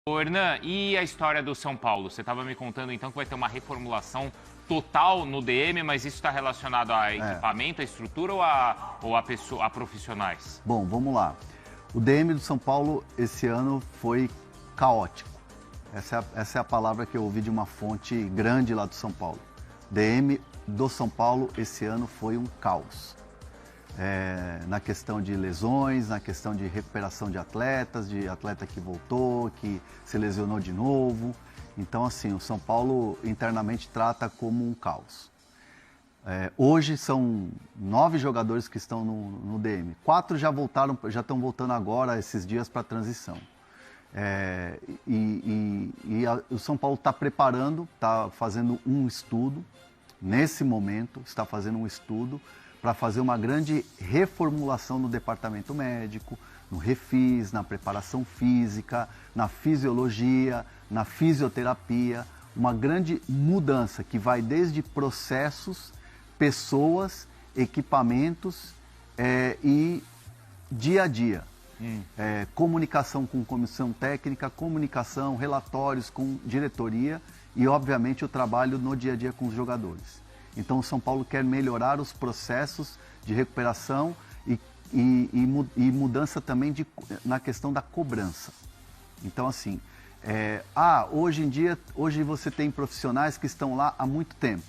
Ô, Hernan, e a história do São Paulo? Você estava me contando então que vai ter uma reformulação total no DM, mas isso está relacionado a equipamento, a estrutura ou a profissionais? Bom, vamos lá. O DM do São Paulo esse ano foi caótico. Essa é a palavra que eu ouvi de uma fonte grande lá do São Paulo. DM do São Paulo esse ano foi um caos. Na questão de lesões, na questão de recuperação de atletas, de atleta que voltou, que se lesionou de novo. Então, assim, o São Paulo internamente trata como um caos. Hoje são 9 jogadores que estão no DM. 4 já estão voltando agora, esses dias, para a transição. O São Paulo está preparando, está fazendo um estudo, nesse momento, está fazendo um estudo para fazer uma grande reformulação no departamento médico, no refis, na preparação física, na fisiologia, na fisioterapia, uma grande mudança que vai desde processos, pessoas, equipamentos e dia a dia. Comunicação com comissão técnica, comunicação, relatórios com diretoria e, obviamente, o trabalho no dia a dia com os jogadores. Então, o São Paulo quer melhorar os processos de recuperação e mudança também na questão da cobrança. Então, assim, hoje você tem profissionais que estão lá há muito tempo.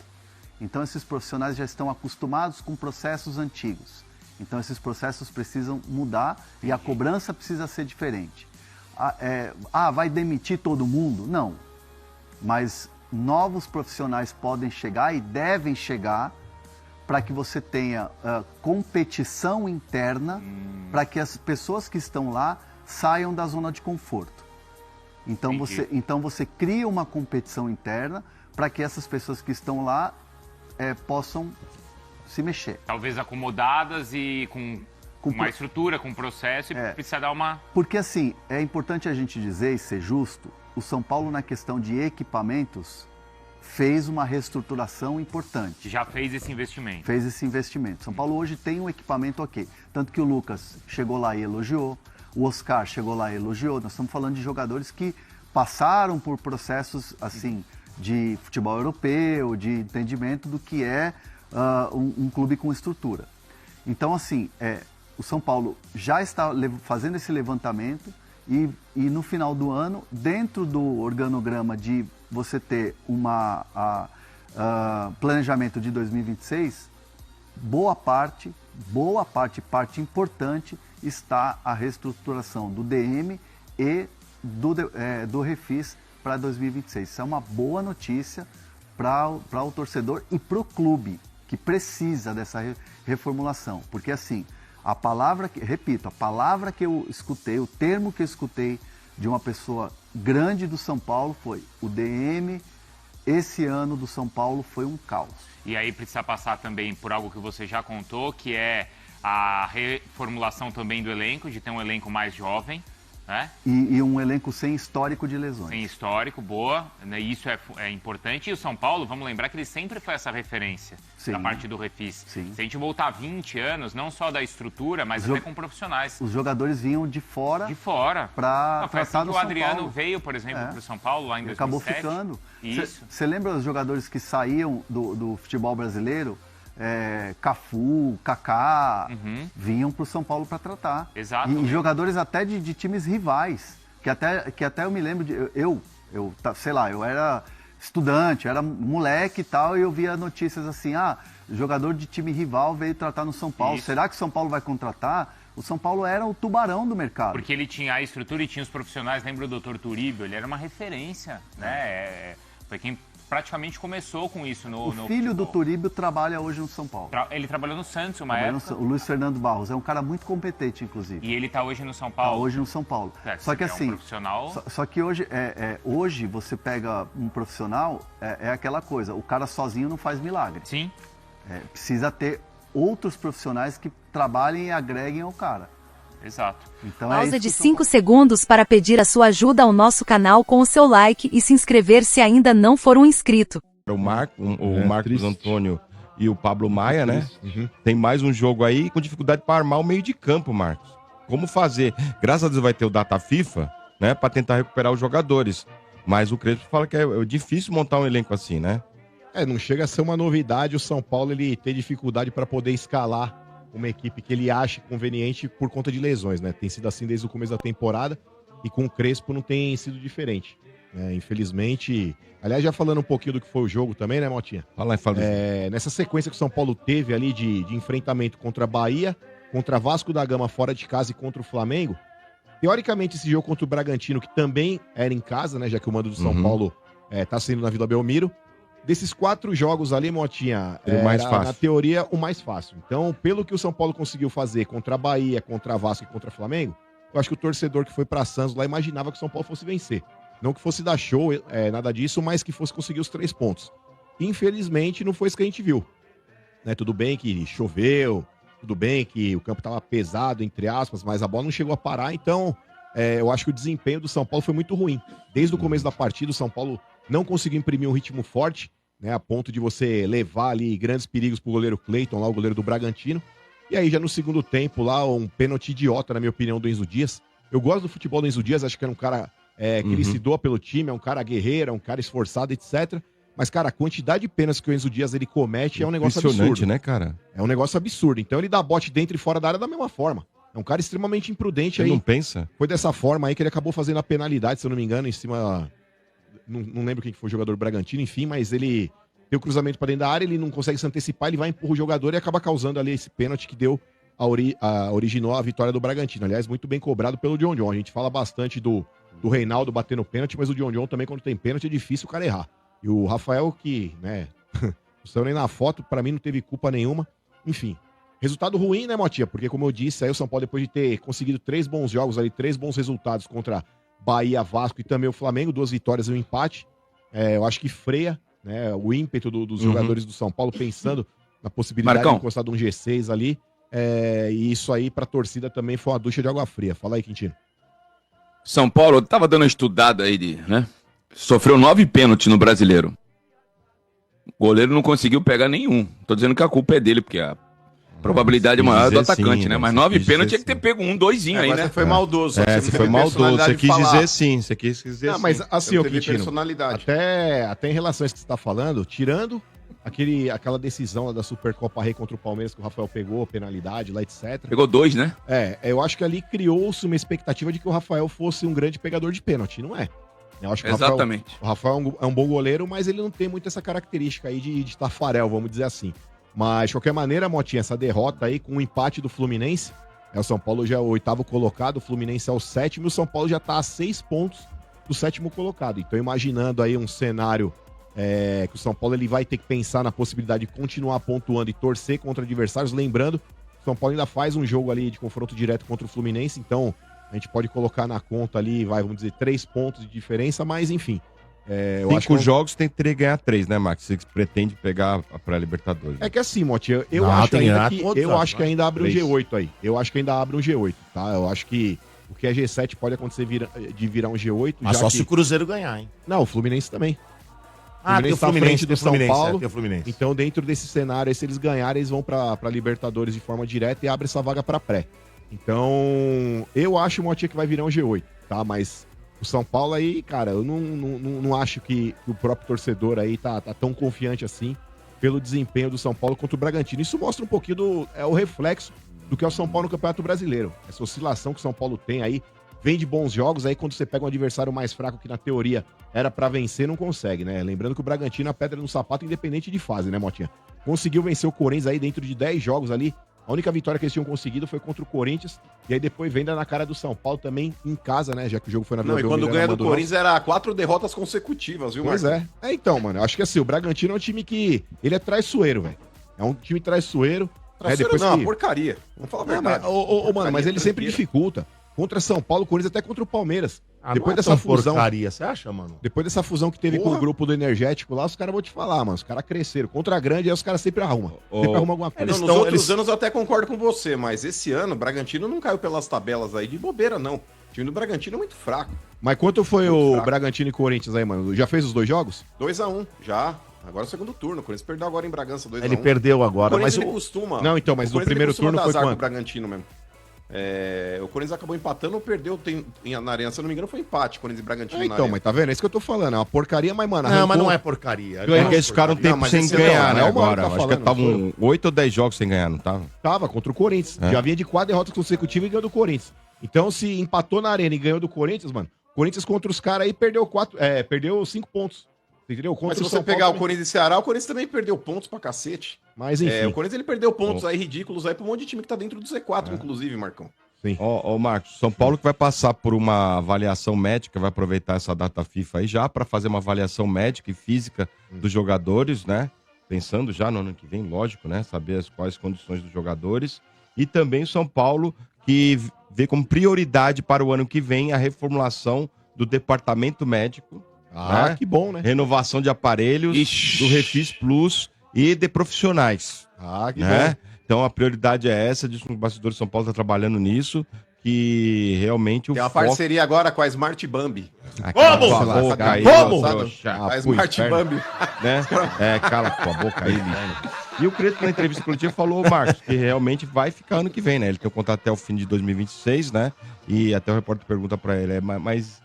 Então, esses profissionais já estão acostumados com processos antigos. Então, esses processos precisam mudar e a cobrança precisa ser diferente. Vai demitir todo mundo? Não. Mas novos profissionais podem chegar e devem chegar para que você tenha competição interna, para que as pessoas que estão lá saiam da zona de conforto. Então você cria uma competição interna para que essas pessoas que estão lá possam se mexer. Talvez acomodadas e com uma estrutura, com processo, e precisa dar uma... Porque assim, é importante a gente dizer e ser justo, o São Paulo na questão de equipamentos fez uma reestruturação importante. Já fez esse investimento. Fez esse investimento. São Paulo hoje tem um equipamento ok. Tanto que o Lucas chegou lá e elogiou, o Oscar chegou lá e elogiou. Nós estamos falando de jogadores que passaram por processos assim de futebol europeu, de entendimento do que é um clube com estrutura. Então, assim, o São Paulo já está fazendo esse levantamento e no final do ano, dentro do organograma de você ter planejamento de 2026, parte importante está a reestruturação do DM e do Refis para 2026. Isso é uma boa notícia para o torcedor e para o clube, que precisa dessa reformulação. Porque assim, a palavra que eu escutei, o termo que eu escutei de uma pessoa grande do São Paulo foi: o DM esse ano do São Paulo foi um caos. E aí precisa passar também por algo que você já contou, que é a reformulação também do elenco, de ter um elenco mais jovem, né? E um elenco sem histórico de lesões. Sem histórico, boa, né? Isso é importante. E o São Paulo, vamos lembrar que ele sempre foi essa referência da parte do Refis. Sim. Se a gente voltar 20 anos, não só da estrutura, mas até com profissionais. Os jogadores vinham de fora. De fora. Para foi assim que o Adriano veio, por exemplo, para o São Paulo lá em 2007. Acabou ficando. Isso. Você lembra dos jogadores que saíam do futebol brasileiro? Cafu, Kaká, vinham para o São Paulo para tratar. Exato. E jogadores até de times rivais, que até eu me lembro de... Eu era estudante, eu era moleque e tal, e eu via notícias assim, jogador de time rival veio tratar no São Paulo. Isso. Será que o São Paulo vai contratar? O São Paulo era o tubarão do mercado. Porque ele tinha a estrutura e tinha os profissionais. Lembra do Dr. Turíbio? Ele era uma referência, né? Foi quem praticamente começou com isso no filho do Turíbio trabalha hoje no São Paulo. Ele trabalhou no Santos uma época. O Luiz Fernando Barros é um cara muito competente, inclusive. E ele está hoje no São Paulo? Está hoje no São Paulo. Só que assim, um profissional... só que hoje você pega um profissional, é aquela coisa, o cara sozinho não faz milagre. Sim. Precisa ter outros profissionais que trabalhem e agreguem ao cara. Exato. Então, pausa de 5 segundos para pedir a sua ajuda ao nosso canal com o seu like e se inscrever se ainda não for um inscrito. O Marcos Antônio e o Pablo Maia, né? Tem mais um jogo aí com dificuldade para armar o meio de campo, Marcos. Como fazer? Graças a Deus vai ter o Data FIFA, né, para tentar recuperar os jogadores. Mas o Crespo fala que é difícil montar um elenco assim, né? Não chega a ser uma novidade o São Paulo ele ter dificuldade para poder escalar uma equipe que ele ache conveniente por conta de lesões, né? Tem sido assim desde o começo da temporada e com o Crespo não tem sido diferente. Infelizmente, aliás, já falando um pouquinho do que foi o jogo também, né, Motinha? Fala. Nessa sequência que o São Paulo teve ali de enfrentamento contra a Bahia, contra Vasco da Gama fora de casa e contra o Flamengo, teoricamente esse jogo contra o Bragantino, que também era em casa, né, já que o mando do São Paulo tá sendo na Vila Belmiro, desses 4 jogos ali, Motinha, mais fácil. Na teoria, o mais fácil. Então, pelo que o São Paulo conseguiu fazer contra a Bahia, contra a Vasco e contra o Flamengo, eu acho que o torcedor que foi pra Santos lá imaginava que o São Paulo fosse vencer. Não que fosse dar show, nada disso, mas que fosse conseguir os 3 pontos. Infelizmente, não foi isso que a gente viu. Tudo bem que choveu, tudo bem que o campo estava pesado, entre aspas, mas a bola não chegou a parar, então eu acho que o desempenho do São Paulo foi muito ruim. Desde o começo da partida, o São Paulo não conseguiu imprimir um ritmo forte, a ponto de você levar ali grandes perigos pro goleiro Cleiton, lá o goleiro do Bragantino. E aí já no segundo tempo lá, um pênalti idiota, na minha opinião, do Enzo Dias. Eu gosto do futebol do Enzo Dias, acho que era um cara que ele se doa pelo time, é um cara guerreiro, é um cara esforçado, etc. Mas, cara, a quantidade de pênaltis que o Enzo Dias ele comete é um negócio absurdo. Né, cara? É um negócio absurdo. Então ele dá bote dentro e fora da área da mesma forma. É um cara extremamente imprudente aí. Ele não pensa? Foi dessa forma aí que ele acabou fazendo a penalidade, se eu não me engano, em cima... Não lembro quem foi o jogador do Bragantino, enfim, mas ele tem o cruzamento para dentro da área, ele não consegue se antecipar, ele vai empurrar o jogador e acaba causando ali esse pênalti que deu originou a vitória do Bragantino. Aliás, muito bem cobrado pelo John John. A gente fala bastante do Reinaldo batendo pênalti, mas o John John também, quando tem pênalti, é difícil o cara errar. E o Rafael, que, né, não saiu nem na foto, pra mim não teve culpa nenhuma. Enfim, resultado ruim, né, Motinha? Porque, como eu disse, aí o São Paulo, depois de ter conseguido 3 bons jogos ali, 3 bons resultados contra Bahia, Vasco e também o Flamengo, 2 vitórias e um empate, eu acho que freia, né, o ímpeto dos jogadores do São Paulo, pensando na possibilidade de encostar de um G6 ali. E isso aí pra torcida também foi uma ducha de água fria. Fala aí, Quintino. São Paulo, eu tava dando uma estudada aí, né? Sofreu 9 pênaltis no Brasileiro. O goleiro não conseguiu pegar nenhum. Tô dizendo que a culpa é dele, porque a probabilidade maior é do atacante, né? Mas 9 pênaltis tinha que ter pego 1, 2 aí, né? Você foi maldoso. Você foi maldoso. Você quis dizer sim. Você quis dizer sim. Mas assim, ô Quintino, personalidade. até em relação a isso que você tá falando, tirando aquela decisão lá da Supercopa Rei contra o Palmeiras que o Rafael pegou, penalidade lá, etc. Pegou 2, né? Eu acho que ali criou-se uma expectativa de que o Rafael fosse um grande pegador de pênalti. Não é. Eu acho que exatamente. O Rafael é um bom goleiro, mas ele não tem muito essa característica aí de tafarel, vamos dizer assim. Mas, de qualquer maneira, Motinha, essa derrota aí com o empate do Fluminense, o São Paulo já é o 8º colocado, o Fluminense é o 7º, e o São Paulo já tá a 6 pontos do 7º colocado. Então, imaginando aí um cenário que o São Paulo ele vai ter que pensar na possibilidade de continuar pontuando e torcer contra adversários, lembrando, o São Paulo ainda faz um jogo ali de confronto direto contra o Fluminense, então a gente pode colocar na conta ali, vamos dizer, 3 pontos de diferença, mas enfim. 5 jogos teria que ganhar 3, né, Max? Você pretende pegar a pré-Libertadores. É que assim, Motinha, eu acho que ainda abre um G8 aí. Eu acho que ainda abre um G8, tá? Eu acho que o que é G7 pode acontecer de virar um G8. Mas só se o Cruzeiro ganhar, hein? Não, o Fluminense também. Tem o Fluminense do São Paulo. Tem o Fluminense. Então, dentro desse cenário, se eles ganharem, eles vão pra Libertadores de forma direta e abre essa vaga pra pré. Então, eu acho, Motinha, que vai virar um G8, tá? Mas o São Paulo aí, cara, eu não acho que o próprio torcedor aí tá tão confiante assim pelo desempenho do São Paulo contra o Bragantino. Isso mostra um pouquinho o reflexo do que é o São Paulo no Campeonato Brasileiro. Essa oscilação que o São Paulo tem aí, vem de bons jogos, aí quando você pega um adversário mais fraco que na teoria era pra vencer, não consegue, né? Lembrando que o Bragantino é a pedra no sapato independente de fase, né, Motinha? Conseguiu vencer o Corinthians aí dentro de 10 jogos ali. A única vitória que eles tinham conseguido foi contra o Corinthians. E aí depois vem na cara do São Paulo também em casa, né? Já que o jogo foi na Vila Belmiro. Não, e quando ganha do Corinthians era 4 derrotas consecutivas, viu, Marcos? Pois é. Então, mano, eu acho que assim, o Bragantino é um time que... Ele é traiçoeiro, velho. É um time traiçoeiro. Traiçoeiro não, porcaria. Vamos falar a verdade. Mano, mas ele sempre dificulta. Contra São Paulo, Corinthians, até contra o Palmeiras. Depois dessa fusão. Porcaria, você acha, mano? Depois dessa fusão que teve com o grupo do Energético lá, os caras vão te falar, mano. Os caras cresceram. Contra a grande, aí os caras sempre arrumam. Sempre arrumam alguma coisa. Nos outros anos eu até concordo com você, mas esse ano o Bragantino não caiu pelas tabelas aí de bobeira, não. O time do Bragantino é muito fraco. Mas quanto foi o Bragantino e Corinthians aí, mano? Já fez os 2 jogos? 2-1, já. Agora é o segundo turno. O Corinthians perdeu agora em Bragança 2-1. Ele perdeu agora, mas ele costuma. Não, então, mas no primeiro turno foi quanto? O Bragantino mesmo. O Corinthians acabou empatando ou perdeu na Arena, se eu não me engano, foi empate, Corinthians e Bragantino na Então, Arena. mas tá vendo? É isso que eu tô falando. É uma porcaria, mas, mano. Não, mas não é porcaria. Ganhou. Porque eles ficaram um tempo mas sem esse ganhar, não, né? é o Mauro que Agora. tá Acho que falando, estavam 8 ou 10 jogos sem ganhar, não tava? Tava contra o Corinthians. Já vinha de 4 derrotas consecutivas e ganhou do Corinthians. Então, se empatou na Arena e ganhou do Corinthians, mano, Corinthians contra os caras aí perdeu 5 pontos. Entendeu? Contra Mas se o você São pegar Paulo o Corinthians e Ceará, o Corinthians também perdeu pontos pra cacete. Mas enfim. O Corinthians ele perdeu pontos aí ridículos aí pra um monte de time que tá dentro do Z4, inclusive, Marcão. Ó, Marcos, São Paulo que vai passar por uma avaliação médica, vai aproveitar essa data FIFA aí já para fazer uma avaliação médica e física dos jogadores, né? Pensando já no ano que vem, lógico, né? Saber quais condições dos jogadores. E também o São Paulo que vê como prioridade para o ano que vem a reformulação do departamento médico. Ah, né? que bom, né? Renovação de aparelhos, do Refis Plus e de profissionais. Ah, que né? bom. Então a prioridade é essa, diz que o bastidor de São Paulo está trabalhando nisso, que realmente o Tem uma parceria agora com a Smart Bambi. Vamos! Vamos! A Smart Bambi. Né? Cala tua boca aí, lixo. E o Crespo, na entrevista coletiva, falou, Marcos, que realmente vai ficar ano que vem, né? Ele tem um contrato até o fim de 2026, né? E até o repórter pergunta para ele, mas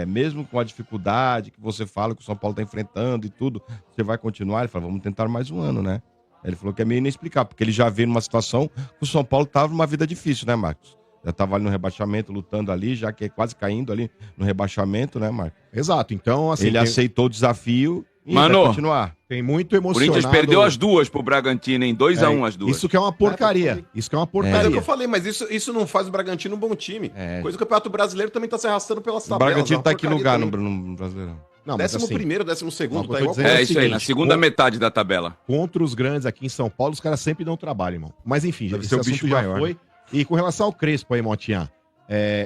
mesmo com a dificuldade que você fala que o São Paulo está enfrentando e tudo, você vai continuar? Ele falou, vamos tentar mais um ano, né? Ele falou que é meio inexplicável, porque ele já veio numa situação que o São Paulo estava numa vida difícil, né, Marcos? Já estava ali no rebaixamento, lutando ali, já que é quase caindo ali no rebaixamento, né, Marcos? Exato, então assim... Ele aceitou o desafio e Mano, vai continuar. Tem muito emocionado... Corinthians perdeu as duas pro Bragantino, em 2-1 as duas. Isso que é uma porcaria. Isso que é uma porcaria. Mas é o que eu falei, mas isso não faz o Bragantino um bom time. Coisa que o Campeonato Brasileiro também tá se arrastando pelas O tabelas. Bragantino uma tá em que porcaria lugar também. no Brasileirão? Não, mas 11º, 12º, tá igual... dizendo isso aí, na segunda metade da tabela. Contra os grandes aqui em São Paulo, os caras sempre dão trabalho, irmão. Mas enfim, Deve esse ser o assunto bicho já maior, foi. né? E com relação ao Crespo aí, Motinha,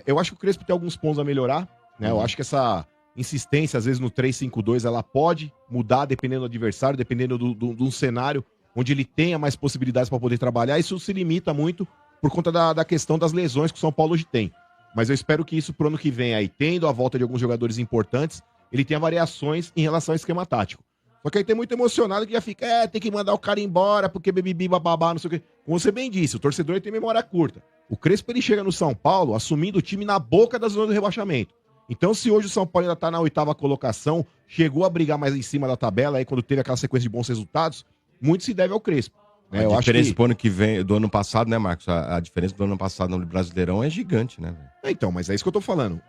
eu acho que o Crespo tem alguns pontos a melhorar, né? Eu acho que essa insistência, às vezes, no 3-5-2, ela pode mudar dependendo do adversário, dependendo do cenário onde ele tenha mais possibilidades para poder trabalhar. Isso se limita muito por conta da questão das lesões que o São Paulo hoje tem. Mas eu espero que isso pro ano que vem aí, tendo a volta de alguns jogadores importantes, ele tenha variações em relação ao esquema tático. Só que aí tem muito emocionado que já fica, tem que mandar o cara embora, porque bebibi, bababá, não sei o quê. Como você bem disse, o torcedor ele tem memória curta. O Crespo ele chega no São Paulo assumindo o time na boca da zona do rebaixamento. Então, se hoje o São Paulo ainda tá na 8ª colocação, chegou a brigar mais em cima da tabela, aí quando teve aquela sequência de bons resultados, muito se deve ao Crespo. A diferença pro ano que vem, do ano passado, né, Marcos? A diferença do ano passado no Brasileirão é gigante, né? Então, mas é isso que eu tô falando.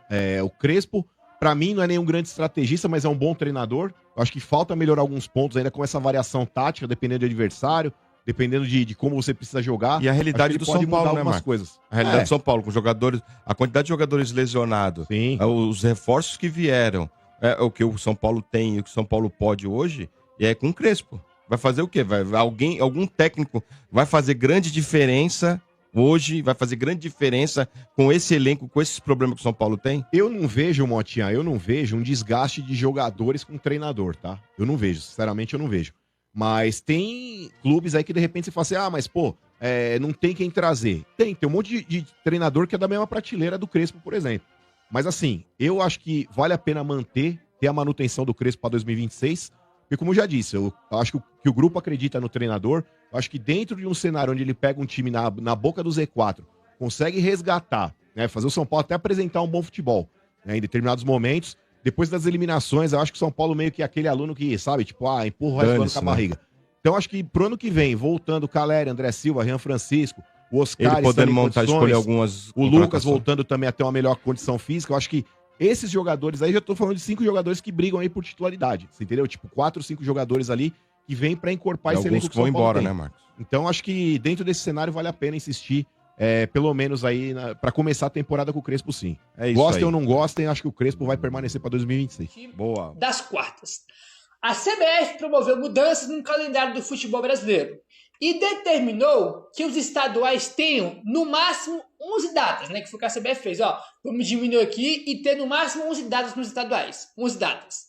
O Crespo, pra mim, não é nenhum grande estrategista, mas é um bom treinador. Eu acho que falta melhorar alguns pontos ainda com essa variação tática, dependendo do adversário, dependendo de como você precisa jogar. E a realidade do São Paulo, né, Marcos? Coisas. A realidade do São Paulo, com jogadores, a quantidade de jogadores lesionados, os reforços que vieram, o que o São Paulo tem e o que o São Paulo pode hoje, é com o Crespo. Vai fazer o quê? Algum técnico vai fazer grande diferença hoje, vai fazer grande diferença com esse elenco, com esses problemas que o São Paulo tem? Eu não vejo, Motinha, um desgaste de jogadores com treinador, tá? Eu não vejo, sinceramente eu não vejo. Mas tem clubes aí que de repente você fala assim, mas pô, não tem quem trazer. Tem um monte de treinador que é da mesma prateleira do Crespo, por exemplo. Mas assim, eu acho que vale a pena ter a manutenção do Crespo para 2026, porque como eu já disse, eu acho que o grupo acredita no treinador, eu acho que dentro de um cenário onde ele pega um time na boca do Z4, consegue resgatar, né, fazer o São Paulo até apresentar um bom futebol, né, em determinados momentos. Depois das eliminações, eu acho que o São Paulo meio que é aquele aluno que, sabe, tipo, empurra o resto do ano com a barriga. Então, acho que pro ano que vem, voltando Caleri, André Silva, Rian Francisco, o Oscar, ele podendo montar, escolher algumas... O Lucas voltando também a ter uma melhor condição física, eu acho que esses jogadores aí, já tô falando de 5 jogadores que brigam aí por titularidade, você entendeu? Tipo, 4 ou 5 jogadores ali que vêm pra encorpar esse elenco que vão o São Paulo embora, tem. né, Marcos? Então, acho que dentro desse cenário vale a pena insistir, pelo menos aí, pra começar a temporada com o Crespo, sim. Gostem ou não gostem, acho que o Crespo vai permanecer pra 2026. Boa. Das quartas. A CBF promoveu mudanças no calendário do futebol brasileiro e determinou que os estaduais tenham, no máximo, 11 datas, né? Que foi o que a CBF fez, vamos diminuir aqui e ter, no máximo, 11 datas nos estaduais. 11 datas.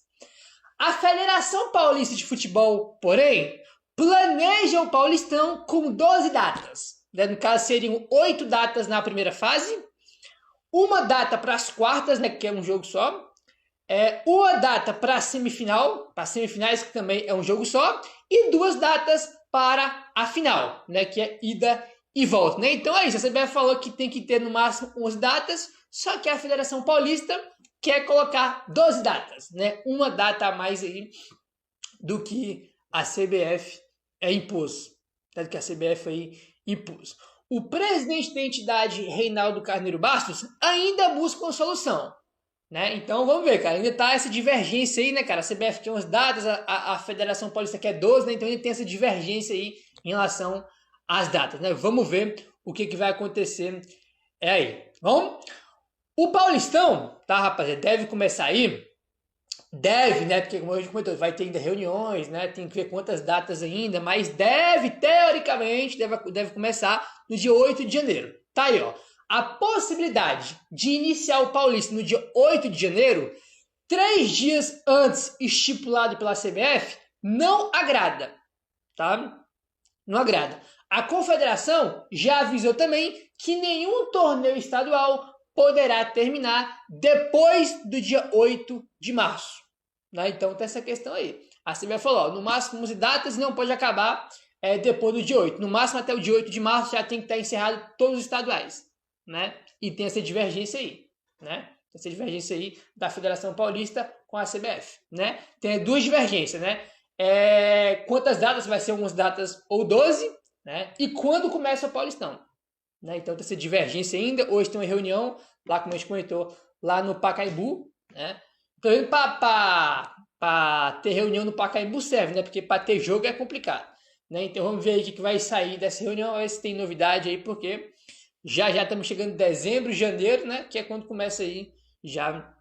A Federação Paulista de Futebol, porém, planeja o Paulistão com 12 datas. Né? No caso, seriam 8 datas na primeira fase, uma data para as quartas, né? Que é um jogo só, uma data para a semifinal, para as semifinais, que também é um jogo só, e 2 datas para a final, né? Que é ida e volta, né? Então é isso, a CBF falou que tem que ter no máximo 11 datas, só que a Federação Paulista quer colocar 12 datas, né? Uma data a mais aí do que a CBF impôs, do que a CBF aí impôs. O presidente da entidade, Reinaldo Carneiro Bastos, ainda busca uma solução, né? Então vamos ver, cara, ainda tá essa divergência aí, né, cara? A CBF quer umas datas, a Federação Paulista quer 12, né? Então ainda tem essa divergência aí em relação às datas, né? Vamos ver o que vai acontecer aí. Bom, o Paulistão, tá, rapaziada, deve começar aí. Deve, né? Porque, como eu já comentou, vai ter ainda reuniões, né? Tem que ver quantas datas ainda, mas deve, teoricamente, deve começar no dia 8 de janeiro. Tá aí, ó. A possibilidade de iniciar o Paulista no dia 8 de janeiro, 3 dias antes estipulado pela CBF, não agrada, tá? Não agrada. A Confederação já avisou também que nenhum torneio estadual poderá terminar depois do dia 8 de março. Né? Então tem essa questão aí. A CBF falou, ó, no máximo 11 datas não pode acabar depois do dia 8. No máximo até o dia 8 de março já tem que estar encerrado todos os estaduais. Né? E tem essa divergência aí. Né? Essa divergência aí da Federação Paulista com a CBF. Né? Tem duas divergências. Né? Quantas datas vai ser 11 datas ou 12? Né? E quando começa o Paulistão? Né? Então tem essa divergência ainda. Hoje tem uma reunião, lá como a gente comentou, lá no Pacaembu. Né? Para ter reunião no Pacaembu serve, né? Porque para ter jogo é complicado. Né? Então vamos ver aí o que vai sair dessa reunião, ver se tem novidade aí, porque já estamos chegando em dezembro, janeiro, né? Que é quando começa aí já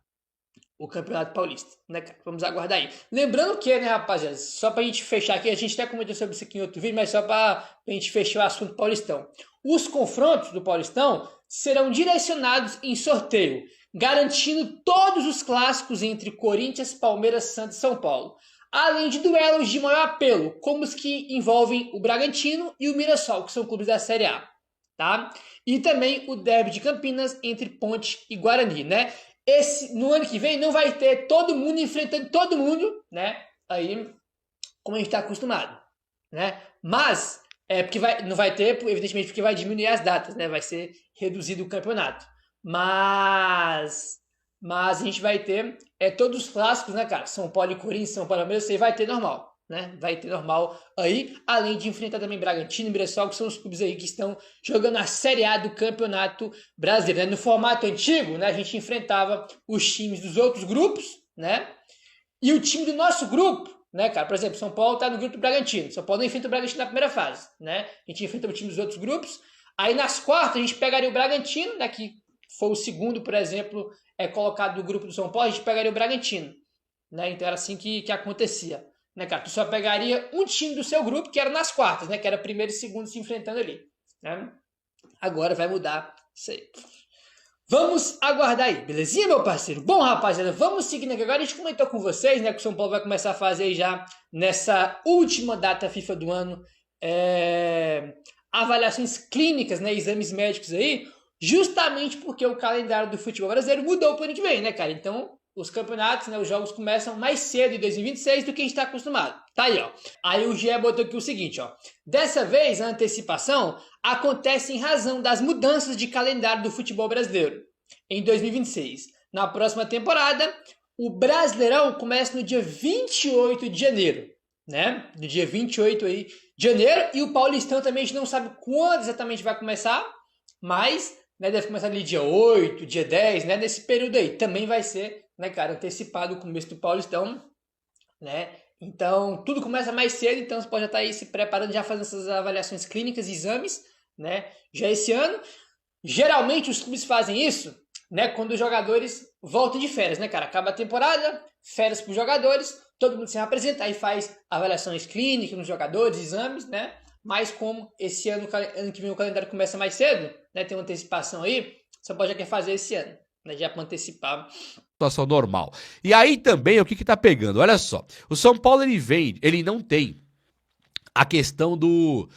o Campeonato Paulista. Né, cara? Vamos aguardar aí. Lembrando que, né, rapaziada, só para a gente fechar aqui, a gente até comentou sobre isso aqui em outro vídeo, mas só para a gente fechar o assunto Paulistão. Os confrontos do Paulistão serão direcionados em sorteio, garantindo todos os clássicos entre Corinthians, Palmeiras, Santos e São Paulo, além de duelos de maior apelo, como os que envolvem o Bragantino e o Mirassol, que são clubes da Série A. Tá? E também o derby de Campinas entre Ponte e Guarani, né? No ano que vem não vai ter todo mundo enfrentando todo mundo, né? Aí, como a gente está acostumado, né? Mas, porque não vai ter, evidentemente, porque vai diminuir as datas, né? Vai ser reduzido o campeonato. Mas a gente vai ter todos os clássicos, né, cara? São Paulo e Corinthians, São Paulo e Palmeiras, você vai ter normal, né? Vai ter normal aí, além de enfrentar também Bragantino e Mirassol, que são os clubes aí que estão jogando a Série A do Campeonato Brasileiro, né? No formato antigo, né, a gente enfrentava os times dos outros grupos, né? E o time do nosso grupo, né, cara? Por exemplo, São Paulo tá no grupo do Bragantino. São Paulo não enfrenta o Bragantino na primeira fase, né? A gente enfrenta o time dos outros grupos. Aí nas quartas a gente pegaria o Bragantino, né, que foi o segundo, por exemplo, colocado do grupo do São Paulo, a gente pegaria o Bragantino, né? Então era assim que acontecia, né, cara? Tu só pegaria um time do seu grupo, que era nas quartas, né? Que era primeiro e segundo se enfrentando ali, né? Agora vai mudar isso aí. Vamos aguardar aí, belezinha, meu parceiro? Bom, rapaziada, vamos seguindo aqui agora. A gente comentou com vocês, né, que o São Paulo vai começar a fazer aí já nessa última data FIFA do ano avaliações clínicas, né, exames médicos aí, justamente porque o calendário do futebol brasileiro mudou para o ano que vem, né, cara? Então, os campeonatos, né, os jogos começam mais cedo em 2026 do que a gente está acostumado. Tá aí, ó. Aí o GE botou aqui o seguinte, ó. Dessa vez, a antecipação acontece em razão das mudanças de calendário do futebol brasileiro em 2026. Na próxima temporada, o Brasileirão começa no dia 28 de janeiro, né? No dia 28 aí de janeiro, e o Paulistão também a gente não sabe quando exatamente vai começar, mas, né, deve começar ali dia 8, dia 10, né? Nesse período aí. Também vai ser, né, cara, antecipado o começo do Paulistão, né? Então, tudo começa mais cedo, então você pode já estar aí se preparando, já fazendo essas avaliações clínicas, exames, né? Já esse ano. Geralmente os clubes fazem isso, né, quando os jogadores voltam de férias, né, cara? Acaba a temporada, férias para os jogadores, todo mundo se apresenta, aí faz avaliações clínicas nos jogadores, exames, né? Mas como esse ano que vem o calendário começa mais cedo, né, tem uma antecipação aí, você pode já quer fazer esse ano, né, já para antecipar. Situação normal. E aí também o que tá pegando? Olha só, o São Paulo ele não tem a questão do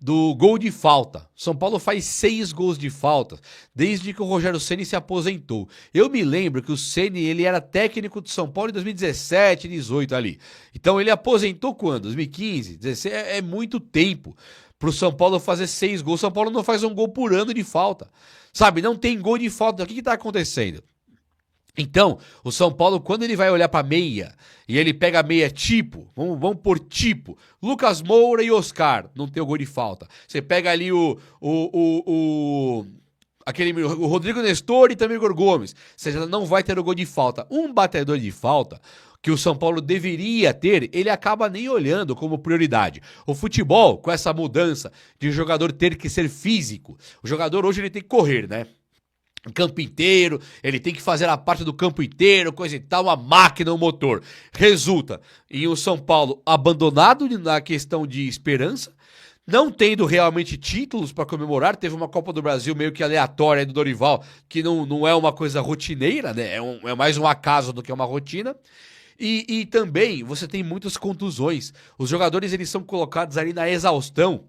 do gol de falta. São Paulo faz 6 gols de falta desde que o Rogério Ceni se aposentou. Eu me lembro que o Ceni, ele era técnico de São Paulo em 2017, 2018 ali. Então ele aposentou quando? 2015, 2016, é muito tempo pro São Paulo fazer 6 gols. São Paulo não faz um gol por ano de falta. Sabe, não tem gol de falta. O que tá acontecendo? Então, o São Paulo, quando ele vai olhar pra meia, e ele pega a meia tipo, vamos por tipo, Lucas Moura e Oscar, não tem o gol de falta. Você pega ali o Rodrigo Nestor e também o Igor Gomes, você já não vai ter o gol de falta. Um batedor de falta que o São Paulo deveria ter, ele acaba nem olhando como prioridade. O futebol, com essa mudança de jogador ter que ser físico, o jogador hoje ele tem que correr, né? Campo inteiro, ele tem que fazer a parte do campo inteiro, coisa e tal, uma máquina, um motor. Resulta em o São Paulo abandonado na questão de esperança, não tendo realmente títulos para comemorar. Teve uma Copa do Brasil meio que aleatória aí do Dorival, que não é uma coisa rotineira, né? É mais um acaso do que uma rotina. E também você tem muitas contusões. Os jogadores eles são colocados ali na exaustão.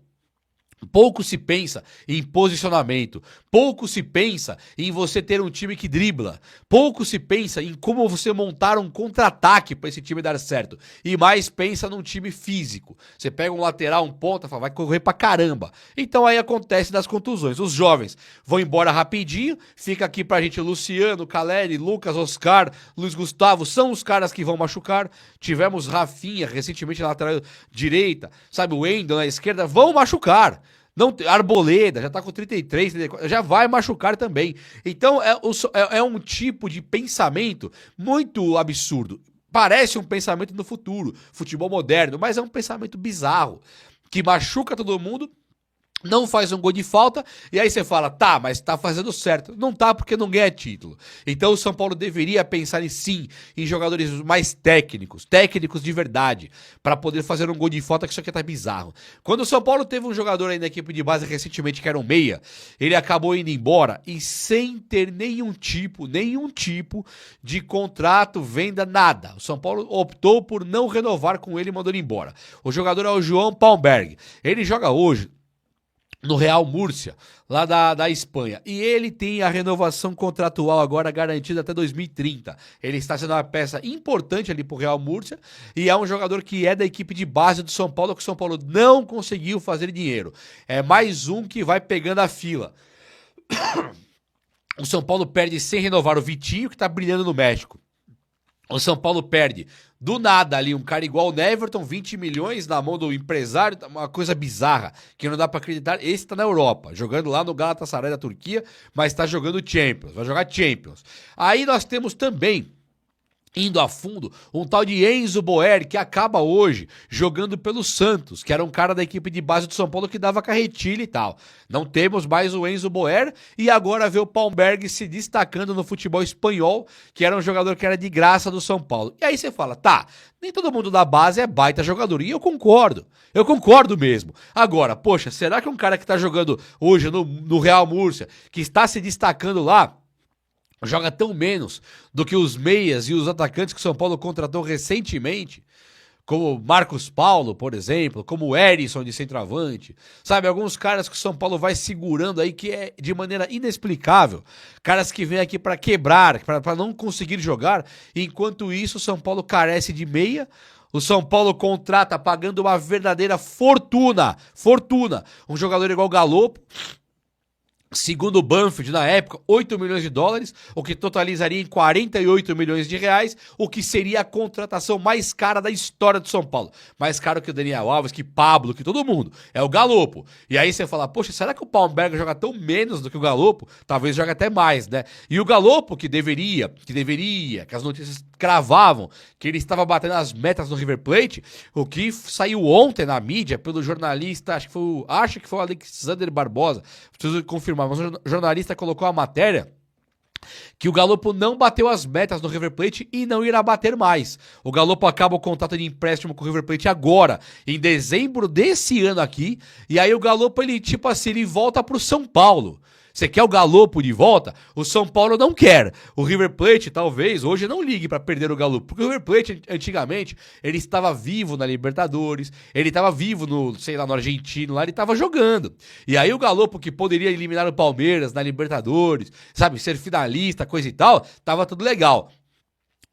Pouco se pensa em posicionamento, pouco se pensa em você ter um time que dribla, pouco se pensa em como você montar um contra-ataque para esse time dar certo, e mais pensa num time físico. Você pega um lateral, um ponta, fala, vai correr pra caramba. Então aí acontece das contusões. Os jovens vão embora rapidinho, fica aqui pra gente Luciano, Caleri, Lucas, Oscar, Luiz Gustavo, são os caras que vão machucar. Tivemos Rafinha recentemente na lateral direita, sabe, o Wendel na esquerda, vão machucar. Não, Arboleda já tá com 33, 34, já vai machucar também. Então é um tipo de pensamento muito absurdo. Parece um pensamento no futuro, futebol moderno, mas é um pensamento bizarro, que machuca todo mundo, não faz um gol de falta, e aí você fala, tá, mas tá fazendo certo. Não tá, porque não ganha título. Então o São Paulo deveria pensar em jogadores mais técnicos de verdade, para poder fazer um gol de falta, que isso aqui tá bizarro. Quando o São Paulo teve um jogador aí na equipe de base recentemente, que era um meia, ele acabou indo embora, e sem ter nenhum tipo de contrato, venda, nada. O São Paulo optou por não renovar com ele e mandou ele embora. O jogador é o João Palmberg. Ele joga hoje no Real Múrcia, lá da Espanha. E ele tem a renovação contratual agora garantida até 2030. Ele está sendo uma peça importante ali pro Real Múrcia e é um jogador que é da equipe de base do São Paulo, que o São Paulo não conseguiu fazer dinheiro. É mais um que vai pegando a fila. O São Paulo perde sem renovar o Vitinho, que tá brilhando no México. O São Paulo perde do nada ali um cara igual o Neverton, 20 milhões na mão do empresário, uma coisa bizarra, que não dá pra acreditar. Esse tá na Europa, jogando lá no Galatasaray da Turquia, mas tá jogando Champions, vai jogar Champions. Aí nós temos também, indo a fundo, um tal de Enzo Boer, que acaba hoje jogando pelo Santos, que era um cara da equipe de base do São Paulo que dava carretilha e tal. Não temos mais o Enzo Boer, e agora vê o Palmberg se destacando no futebol espanhol, que era um jogador que era de graça do São Paulo. E aí você fala, tá, nem todo mundo da base é baita jogador, e eu concordo mesmo. Agora, poxa, será que um cara que tá jogando hoje no Real Múrcia, que está se destacando lá, joga tão menos do que os meias e os atacantes que o São Paulo contratou recentemente, como Marcos Paulo, por exemplo, como o Erisson de centroavante, sabe, alguns caras que o São Paulo vai segurando aí que é de maneira inexplicável, caras que vêm aqui pra quebrar, pra não conseguir jogar, enquanto isso o São Paulo carece de meia. O São Paulo contrata pagando uma verdadeira fortuna, um jogador igual o Galopo, segundo o Banfield, na época, 8 milhões de dólares, o que totalizaria em 48 milhões de reais, o que seria a contratação mais cara da história do São Paulo. Mais caro que o Daniel Alves, que Pablo, que todo mundo. É o Galopo. E aí você fala, poxa, será que o Palmberg joga tão menos do que o Galopo? Talvez jogue até mais, né? E o Galopo, que as notícias cravavam que ele estava batendo as metas no River Plate, o que saiu ontem na mídia pelo jornalista, acho que foi o Alexander Barbosa, preciso confirmar, mas o jornalista colocou a matéria que o Galopo não bateu as metas no River Plate e não irá bater mais. O Galopo acaba o contrato de empréstimo com o River Plate agora, em dezembro desse ano aqui, e aí o Galopo, ele volta pro São Paulo. Você quer o Galopo de volta? O São Paulo não quer. O River Plate, talvez, hoje não ligue pra perder o Galopo. Porque o River Plate, antigamente, ele estava vivo na Libertadores, ele estava vivo no, sei lá, no Argentino, lá ele estava jogando. E aí o Galopo, que poderia eliminar o Palmeiras na Libertadores, sabe, ser finalista, coisa e tal, tava tudo legal.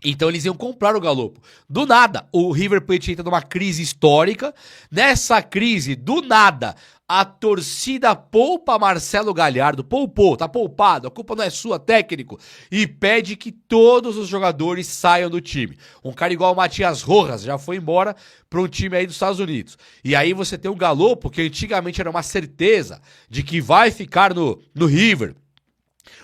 Então eles iam comprar o Galopo. Do nada, o River Plate entra numa crise histórica. Nessa crise, do nada, a torcida poupa Marcelo Galhardo. Poupou, tá poupado. A culpa não é sua, técnico. E pede que todos os jogadores saiam do time. Um cara igual o Matias Rojas já foi embora para um time aí dos Estados Unidos. E aí você tem o Galopo, que antigamente era uma certeza de que vai ficar no River.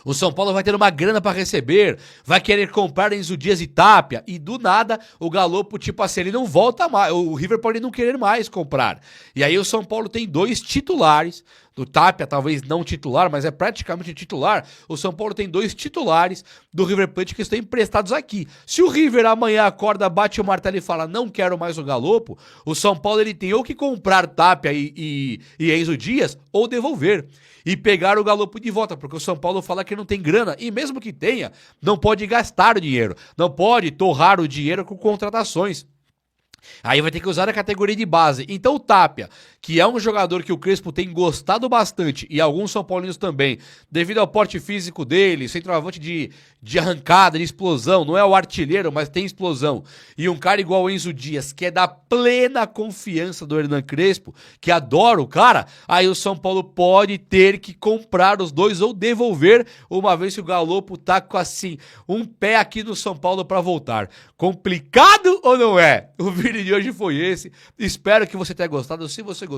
O São Paulo vai ter uma grana pra receber, vai querer comprar Enzo Dias e Tapia, e do nada o Galopo, tipo assim, ele não volta mais, o River pode não querer mais comprar. E aí o São Paulo tem 2 titulares, do Tapia talvez não titular, mas é praticamente titular. O São Paulo tem 2 titulares do River Plate que estão emprestados aqui. Se o River amanhã acorda, bate o martelo e fala, não quero mais o Galopo, o São Paulo ele tem ou que comprar Tapia e Enzo Dias, ou devolver. E pegar o Galopo de volta, porque o São Paulo fala que não tem grana, e mesmo que tenha, não pode gastar o dinheiro, não pode torrar o dinheiro com contratações. Aí vai ter que usar a categoria de base. Então o Tapia, que é um jogador que o Crespo tem gostado bastante, e alguns São Paulinos também, devido ao porte físico dele, centroavante de arrancada, de explosão, não é o artilheiro, mas tem explosão. E um cara igual o Enzo Dias, que é da plena confiança do Hernan Crespo, que adora o cara, aí o São Paulo pode ter que comprar os 2 ou devolver, uma vez que o Galopo tá com assim, um pé aqui no São Paulo pra voltar. Complicado ou não é? O vídeo de hoje foi esse. Espero que você tenha gostado. Se você gostou,